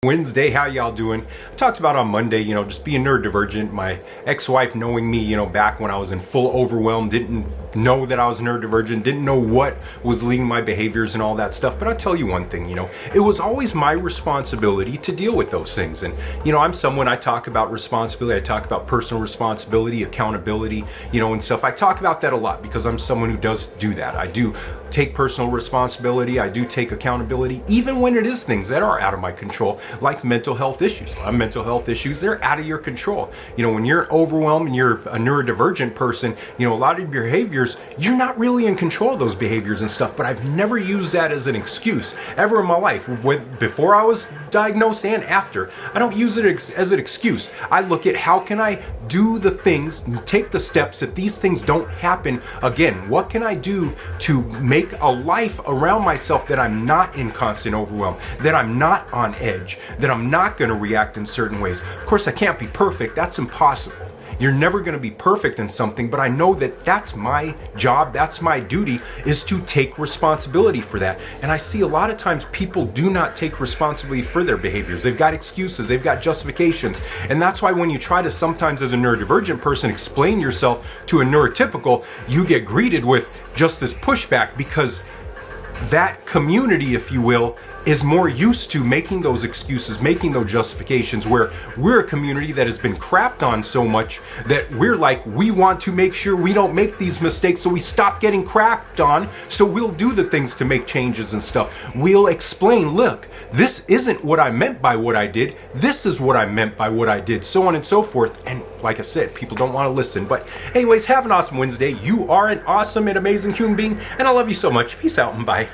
Wednesday, how y'all doing? I talked about on Monday, just being neurodivergent. My ex-wife knowing me, back when I was in full overwhelm, didn't know that I was neurodivergent, didn't know what was leading my behaviors and all that stuff. But I'll tell you one thing, it was always my responsibility to deal with those things. And, I'm someone, I talk about responsibility, I talk about personal responsibility, accountability, and stuff. I talk about that a lot because I'm someone who does do that. I do take personal responsibility, I do take accountability, even when it is things that are out of my control, like mental health issues. A lot of mental health issues, they're out of your control. When you're overwhelmed and you're a neurodivergent person, a lot of your behaviors, you're not really in control of those behaviors and stuff, but I've never used that as an excuse ever in my life. Before I was diagnosed and after, I don't use it as an excuse. I look at how can I do the things, take the steps that these things don't happen again. What can I do to make a life around myself that I'm not in constant overwhelm, that I'm not on edge, that I'm not going to react in certain ways. Of course, I can't be perfect. That's impossible. You're never going to be perfect in something, but I know that that's my job, that's my duty, is to take responsibility for that. And I see a lot of times people do not take responsibility for their behaviors. They've got excuses, they've got justifications. And that's why when you try to sometimes as a neurodivergent person explain yourself to a neurotypical, you get greeted with just this pushback because that community, if you will, is more used to making those excuses, making those justifications, where we're a community that has been crapped on so much that we're like, we want to make sure we don't make these mistakes, so we stop getting crapped on, so we'll do the things to make changes and stuff. We'll explain, look, this isn't what I meant by what I did, this is what I meant by what I did, so on and so forth. And like I said, people don't want to listen. But anyways, have an awesome Wednesday. You are an awesome and amazing human being, and I love you so much. Peace out and bye.